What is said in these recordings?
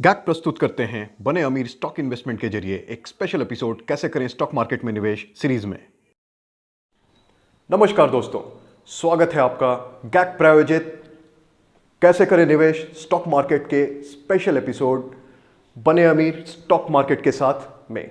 गैक प्रस्तुत करते हैं बने अमीर स्टॉक इन्वेस्टमेंट के जरिए एक स्पेशल एपिसोड कैसे करें स्टॉक मार्केट में निवेश सीरीज में। नमस्कार दोस्तों, स्वागत है आपका गैक प्रायोजित कैसे करें निवेश स्टॉक मार्केट के स्पेशल एपिसोड बने अमीर स्टॉक मार्केट के साथ में।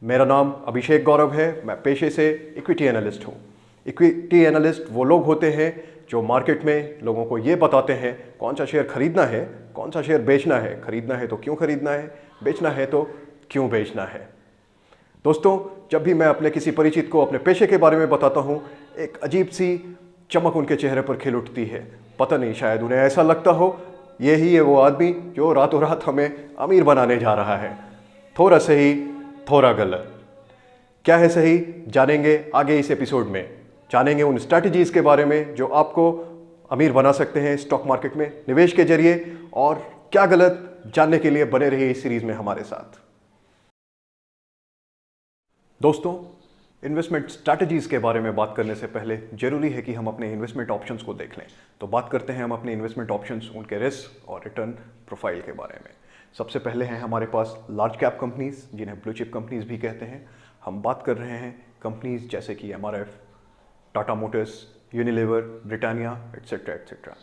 मेरा नाम अभिषेक गौरव है। मैं पेशे से इक्विटी एनालिस्ट हूँ। इक्विटी एनालिस्ट वो लोग होते हैं जो मार्केट में लोगों को ये बताते हैं कौन सा शेयर खरीदना है, कौन सा शेयर बेचना है, खरीदना है तो क्यों खरीदना है, बेचना है तो क्यों बेचना है। दोस्तों, जब भी मैं अपने किसी परिचित को अपने पेशे के बारे में बताता हूँ, एक अजीब सी चमक उनके चेहरे पर खिल उठती है। पता नहीं, शायद उन्हें ऐसा लगता हो यही है वो आदमी जो रातों रात हमें अमीर बनाने जा रहा है। थोड़ा सही थोड़ा गलत। क्या है सही, जानेंगे आगे इस एपिसोड में। जानेंगे उन स्ट्रैटेजीज के बारे में जो आपको अमीर बना सकते हैं स्टॉक मार्केट में निवेश के जरिए, और क्या गलत, जानने के लिए बने रहिए इस सीरीज में हमारे साथ। दोस्तों, इन्वेस्टमेंट स्ट्रैटेजीज के बारे में बात करने से पहले जरूरी है कि हम अपने इन्वेस्टमेंट ऑप्शंस को देख लें। तो बात करते हैं हम अपने इन्वेस्टमेंट ऑप्शंस, उनके रिस्क और रिटर्न प्रोफाइल के बारे में। सबसे पहले हैं हमारे पास लार्ज कैप कंपनीज, जिन्हें ब्लू चिप कंपनीज भी कहते हैं। हम बात कर रहे हैं कंपनीज जैसे कि MRF, Tata Motors, Unilever, Britannia, etcetera etcetera.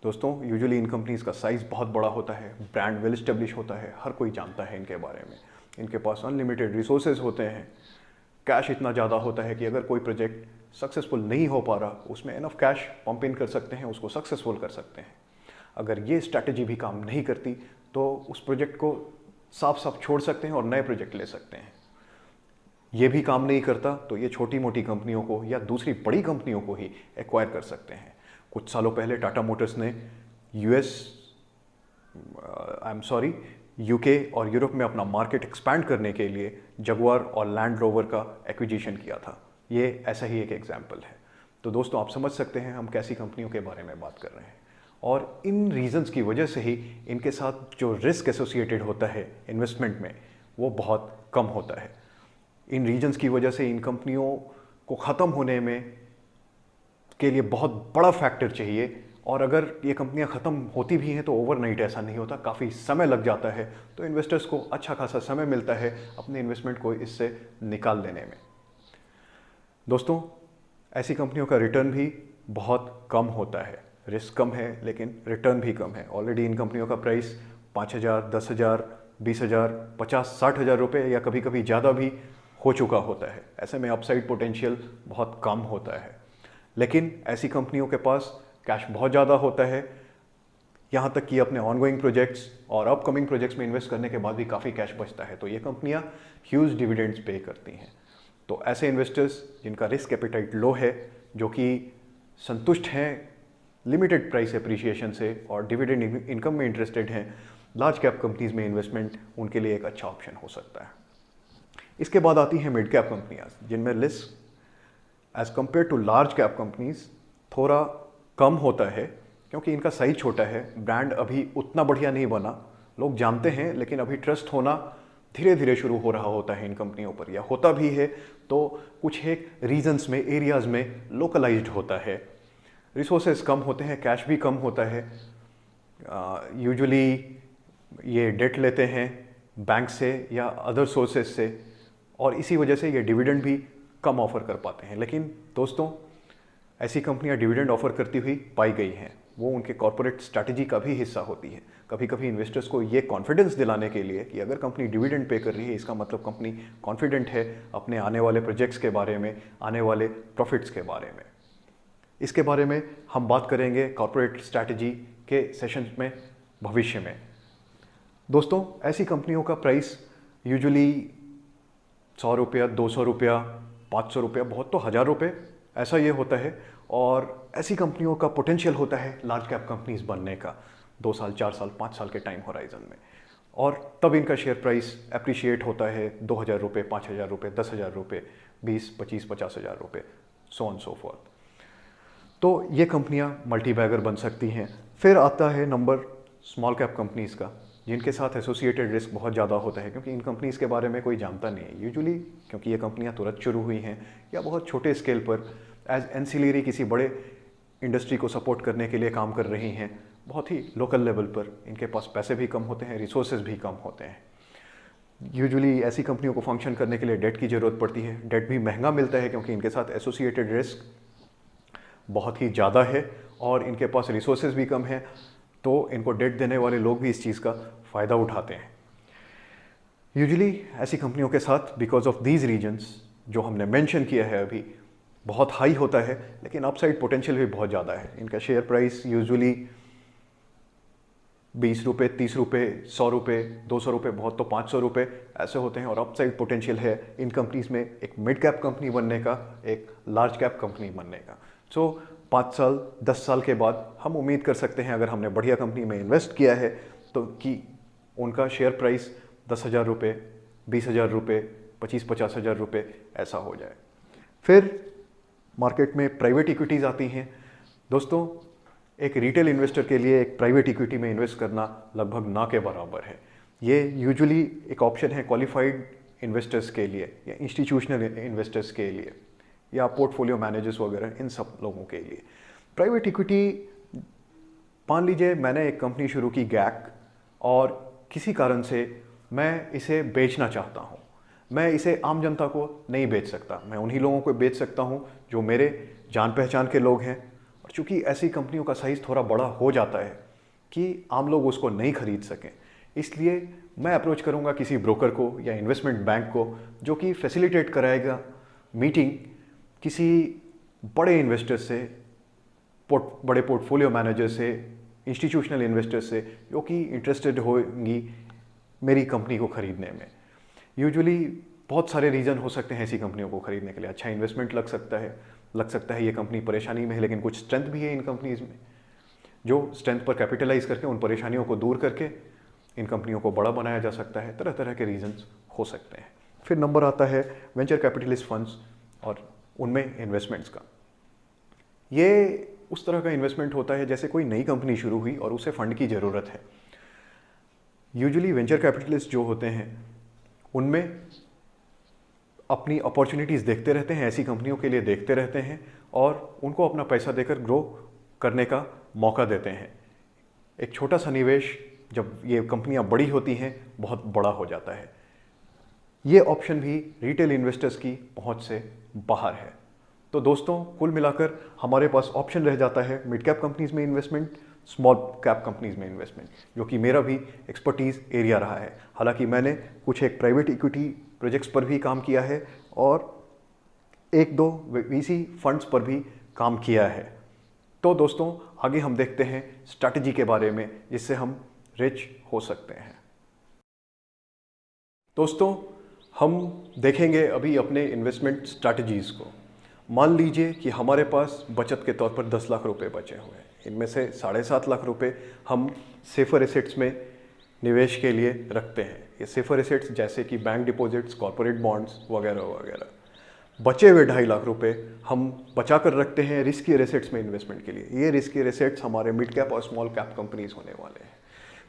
दोस्तों, यूजुअली इन कंपनीज का साइज़ बहुत बड़ा होता है, ब्रांड वेल एस्टेब्लिश होता है, हर कोई जानता है इनके बारे में। इनके पास अनलिमिटेड रिसोर्सेज होते हैं, कैश इतना ज़्यादा होता है कि अगर कोई प्रोजेक्ट सक्सेसफुल नहीं हो पा रहा, उसमें एनफ कैश पंप इन कर सकते हैं, उसको सक्सेसफुल कर सकते हैं। अगर ये स्ट्रैटेजी भी काम नहीं करती तो उस प्रोजेक्ट को साफ साफ छोड़ सकते हैं और नए प्रोजेक्ट ले सकते हैं। ये भी काम नहीं करता तो ये छोटी मोटी कंपनियों को या दूसरी बड़ी कंपनियों को ही एक्वायर कर सकते हैं। कुछ सालों पहले टाटा मोटर्स ने यूके और यूरोप में अपना मार्केट एक्सपैंड करने के लिए जगुआर और लैंड रोवर का एक्विजिशन किया था। ये ऐसा ही एक एग्जाम्पल है। तो दोस्तों, आप समझ सकते हैं हम कैसी कंपनियों के बारे में बात कर रहे हैं, और इन रीजंस की वजह से ही इनके साथ जो रिस्क एसोसिएटेड होता है इन्वेस्टमेंट में, वो बहुत कम होता है। इन रीजंस की वजह से इन कंपनियों को ख़त्म होने में के लिए बहुत बड़ा फैक्टर चाहिए, और अगर ये कंपनियां ख़त्म होती भी हैं तो ओवरनाइट ऐसा नहीं होता, काफ़ी समय लग जाता है। तो इन्वेस्टर्स को अच्छा खासा समय मिलता है अपने इन्वेस्टमेंट को इससे निकाल लेने में। दोस्तों, ऐसी कंपनियों का रिटर्न भी बहुत कम होता है। रिस्क कम है लेकिन रिटर्न भी कम है। ऑलरेडी इन कंपनियों का प्राइस 5,000, 10,000, 20,000, 50, 60,000 रुपये या कभी कभी ज़्यादा भी हो चुका होता है। ऐसे में अपसाइड पोटेंशियल बहुत कम होता है। लेकिन ऐसी कंपनियों के पास कैश बहुत ज़्यादा होता है, यहाँ तक कि अपने ऑनगोइंग प्रोजेक्ट्स और अपकमिंग प्रोजेक्ट्स में इन्वेस्ट करने के बाद भी काफ़ी कैश बचता है। तो ये कंपनियाँ ह्यूज डिविडेंड्स पे करती हैं। तो ऐसे इन्वेस्टर्स जिनका रिस्क एपिटाइट लो है, जो कि संतुष्ट हैं लिमिटेड प्राइस एप्रिसिएशन से और डिविडेंड इनकम में इंटरेस्टेड हैं, लार्ज कैप कंपनीज में इन्वेस्टमेंट उनके लिए एक अच्छा ऑप्शन हो सकता है। इसके बाद आती हैं मिड कैप कंपनियाँ, जिनमें risk as compare to large cap companies थोड़ा कम होता है, क्योंकि इनका साइज छोटा है, ब्रांड अभी उतना बढ़िया नहीं बना, लोग जानते हैं, लेकिन अभी ट्रस्ट होना धीरे धीरे शुरू हो रहा होता है इन कंपनियों पर, या होता भी है तो कुछ एक रीजन्स में, एरियाज़ में लोकलाइज्ड होता है। रिसोर्सेज कम होते हैं, कैश भी कम होता है। यूजुअली ये डेट लेते हैं बैंक से या अदर सोर्सेज से, और इसी वजह से ये डिविडेंड भी कम ऑफर कर पाते हैं। लेकिन दोस्तों, ऐसी कंपनियां डिविडेंड ऑफर करती हुई पाई गई हैं, वो उनके कॉर्पोरेट स्ट्रैटेजी का भी हिस्सा होती है। कभी कभी इन्वेस्टर्स को ये कॉन्फिडेंस दिलाने के लिए कि अगर कंपनी डिविडेंड पे कर रही है, इसका मतलब कंपनी कॉन्फिडेंट है अपने आने वाले प्रोजेक्ट्स के बारे में, आने वाले प्रॉफिट्स के बारे में। इसके बारे में हम बात करेंगे कॉर्पोरेट स्ट्रैटेजी के सेशंस में भविष्य में। दोस्तों, ऐसी कंपनियों का प्राइस यूजुअली 100 रुपया, 200 रुपया, 500 रुपया, बहुत तो 1000 रुपये, ऐसा ये होता है। और ऐसी कंपनियों का पोटेंशियल होता है लार्ज कैप कंपनीज बनने का 2 साल, 4 साल, 5 साल के टाइम होराइजन में, और तब इनका शेयर प्राइस अप्रिशिएट होता है 2,000 रुपये, 5,000 रुपये, 10,000 रुपये, 20, 25, 50,000 रुपये, सो ऑन सो फॉर्थ। तो ये कंपनियां मल्टी बैगर बन सकती हैं। फिर आता है नंबर स्मॉल कैप कंपनीज का, जिनके साथ एसोसिएटेड रिस्क बहुत ज़्यादा होता है, क्योंकि इन कंपनीज़ के बारे में कोई जानता नहीं है यूजुअली, क्योंकि ये कंपनियां तुरंत शुरू हुई हैं या बहुत छोटे स्केल पर एज एंसिलरी किसी बड़े इंडस्ट्री को सपोर्ट करने के लिए काम कर रही हैं। बहुत ही लोकल लेवल पर, इनके पास पैसे भी कम होते हैं, रिसोर्सेज भी कम होते हैं। यूजुअली ऐसी कंपनियों को फंक्शन करने के लिए डेट की ज़रूरत पड़ती है। डेट भी महंगा मिलता है क्योंकि इनके साथ एसोसिएटेड रिस्क बहुत ही ज़्यादा है और इनके पास रिसोर्सेज भी कम हैं, तो इनको डेट देने वाले लोग भी इस चीज़ का फ़ायदा उठाते हैं। यूजुअली ऐसी कंपनियों के साथ बिकॉज ऑफ दीज रीजन्स जो हमने मेंशन किया है अभी, बहुत हाई होता है, लेकिन अपसाइड पोटेंशियल भी बहुत ज़्यादा है। इनका शेयर प्राइस यूजुअली 20 रुपये, 30 रुपये, 100 रुपये, 200 रुपये, बहुत तो 500 रुपये ऐसे होते हैं। और अपसाइड पोटेंशियल है इन कंपनीज़ में एक मिड कैप कंपनी बनने का, एक लार्ज कैप कंपनी बनने का। सो 5 साल 10 साल के बाद हम उम्मीद कर सकते हैं, अगर हमने बढ़िया कंपनी में इन्वेस्ट किया है तो कि उनका शेयर प्राइस 10,000 रुपये, 20,000 रुपये, 25-50 हज़ार रुपये ऐसा हो जाए। फिर मार्केट में प्राइवेट इक्विटीज़ आती हैं। दोस्तों, एक रिटेल इन्वेस्टर के लिए एक प्राइवेट इक्विटी में इन्वेस्ट करना लगभग ना के बराबर है। ये यूजुअली एक ऑप्शन है क्वालिफाइड इन्वेस्टर्स के लिए या इंस्टीट्यूशनल इन्वेस्टर्स के लिए या पोर्टफोलियो मैनेजर्स वगैरह, इन सब लोगों के लिए। प्राइवेट इक्विटी, मान लीजिए मैंने एक कंपनी शुरू की गैक, और किसी कारण से मैं इसे बेचना चाहता हूँ। मैं इसे आम जनता को नहीं बेच सकता, मैं उन्हीं लोगों को बेच सकता हूँ जो मेरे जान पहचान के लोग हैं। और चूँकि ऐसी कंपनियों का साइज़ थोड़ा बड़ा हो जाता है कि आम लोग उसको नहीं खरीद सकें, इसलिए मैं अप्रोच करूँगा किसी ब्रोकर को या इन्वेस्टमेंट बैंक को, जो कि फैसिलिटेट कराएगा मीटिंग किसी बड़े इन्वेस्टर से, बड़े पोर्टफोलियो मैनेजर से, इंस्टीट्यूशनल इन्वेस्टर से, जो कि इंटरेस्टेड होंगी मेरी कंपनी को खरीदने में। यूजुअली बहुत सारे रीज़न हो सकते हैं ऐसी कंपनियों को खरीदने के लिए। अच्छा इन्वेस्टमेंट लग सकता है ये कंपनी परेशानी में है, लेकिन कुछ स्ट्रेंथ भी है इन कंपनीज़ में, जो स्ट्रेंथ पर कैपिटलाइज करके उन परेशानियों को दूर करके इन कंपनियों को बड़ा बनाया जा सकता है। तरह तरह के रीजंस हो सकते हैं। फिर नंबर आता है वेंचर कैपिटलिस्ट फंड्स और उनमें इन्वेस्टमेंट्स का। ये उस तरह का इन्वेस्टमेंट होता है जैसे कोई नई कंपनी शुरू हुई और उसे फंड की ज़रूरत है। यूजुअली वेंचर कैपिटलिस्ट जो होते हैं उनमें अपनी अपॉर्चुनिटीज़ देखते रहते हैं, ऐसी कंपनियों के लिए देखते रहते हैं और उनको अपना पैसा देकर ग्रो करने का मौका देते हैं। एक छोटा सा निवेश जब ये कंपनियां बड़ी होती हैं बहुत बड़ा हो जाता है। ये ऑप्शन भी रिटेल इन्वेस्टर्स की पहुंच से बाहर है। तो दोस्तों, कुल मिलाकर हमारे पास ऑप्शन रह जाता है मिड कैप कंपनीज में इन्वेस्टमेंट, स्मॉल कैप कंपनीज में इन्वेस्टमेंट, जो कि मेरा भी एक्सपर्टीज़ एरिया रहा है। हालांकि मैंने कुछ एक प्राइवेट इक्विटी प्रोजेक्ट्स पर भी काम किया है और एक दो वीसी फंड्स पर भी काम किया है। तो दोस्तों, आगे हम देखते हैं स्ट्रैटेजी के बारे में जिससे हम रिच हो सकते हैं। दोस्तों, हम देखेंगे अभी अपने इन्वेस्टमेंट स्ट्रैटेजीज़ को। मान लीजिए कि हमारे पास बचत के तौर पर 10 लाख रुपए बचे हुए हैं। इनमें से 7.5 लाख रुपए हम सेफर एसेट्स में निवेश के लिए रखते हैं। ये सेफर एसेट्स जैसे कि बैंक डिपॉजिट्स, कॉर्पोरेट बॉन्ड्स वगैरह वगैरह। बचे हुए 2.5 लाख रुपए हम बचा कर रखते हैं रिस्की एसेट्स में इन्वेस्टमेंट के लिए। ये रिस्की एसेट्स हमारे मिड कैप और स्मॉल कैप कंपनीज होने वाले हैं।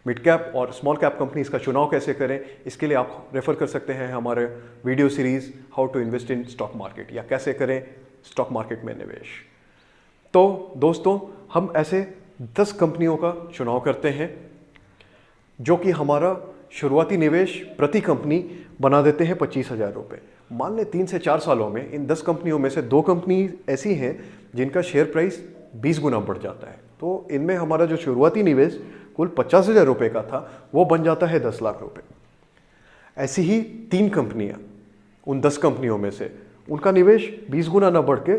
मिड कैप और स्मॉल कैप कंपनीज का चुनाव कैसे करें, इसके लिए आप रेफर कर सकते हैं हमारे video series how to invest in stock market, या कैसे करें स्टॉक मार्केट में निवेश। तो दोस्तों, हम ऐसे 10 कंपनियों का चुनाव करते हैं जो कि हमारा शुरुआती निवेश प्रति कंपनी बना देते हैं 25,000 रुपये। मान लें 3 से 4 सालों में इन 10 कंपनियों में से 2 कंपनी ऐसी हैं जिनका शेयर प्राइस 20 गुना बढ़ जाता है। तो इनमें हमारा जो शुरुआती निवेश कुल 50,000 रुपये का था वो बन जाता है 10 लाख रुपये। ऐसी ही 3 कंपनियां, उन 10 कंपनियों में से उनका निवेश 20 गुना ना बढ़ के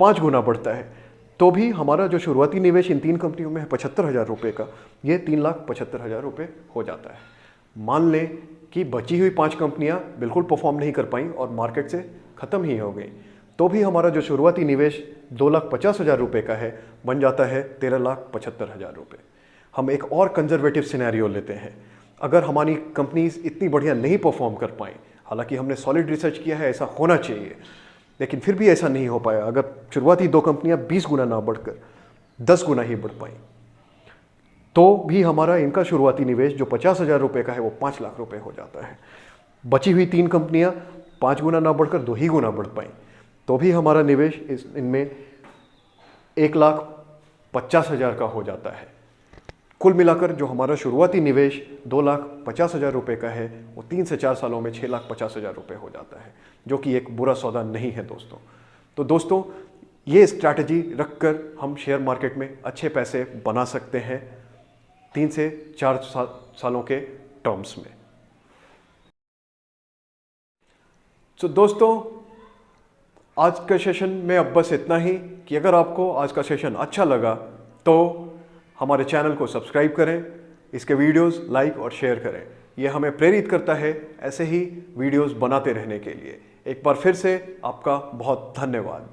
5 गुना बढ़ता है, तो भी हमारा जो शुरुआती निवेश इन 3 कंपनियों में है 75,000 रुपये का, ये 3,75,000 रुपये हो जाता है। मान लें कि बची हुई 5 कंपनियां बिल्कुल परफॉर्म नहीं कर पाई और मार्केट से ख़त्म ही हो गई, तो भी हमारा जो शुरुआती निवेश 2,50,000 रुपये का है बन जाता है 13,75,000 रुपये। हम एक और कंजर्वेटिव सिनेरियो लेते हैं। अगर हमारी कंपनीज इतनी बढ़िया नहीं परफॉर्म कर पाई, हालांकि हमने सॉलिड रिसर्च किया है ऐसा होना चाहिए, लेकिन फिर भी ऐसा नहीं हो पाया। अगर शुरुआती 2 कंपनियां 20 गुना ना बढ़कर 10 गुना ही बढ़ पाई, तो भी हमारा इनका शुरुआती निवेश जो 50,000 रुपये का है वो 5 लाख रुपये हो जाता है। बची हुई 3 कंपनियां 5 गुना ना बढ़कर 2 ही गुना बढ़ पाई, तो भी हमारा निवेश इनमें 1,50,000 50,000 का हो जाता है। कुल मिलाकर जो हमारा शुरुआती निवेश 2,50,000 रुपये का है वो 3 से 4 सालों में 6,50,000 रुपये हो जाता है, जो कि एक बुरा सौदा नहीं है दोस्तों। तो दोस्तों ये स्ट्रैटेजी रखकर हम शेयर मार्केट में अच्छे पैसे बना सकते हैं 3 से 4 सालों के टर्म्स में। तो दोस्तों आज का सेशन में अब बस इतना ही कि अगर आपको आज का सेशन अच्छा लगा तो हमारे चैनल को सब्सक्राइब करें, इसके वीडियोस लाइक और शेयर करें। यह हमें प्रेरित करता है ऐसे ही वीडियोस बनाते रहने के लिए। एक बार फिर से आपका बहुत धन्यवाद।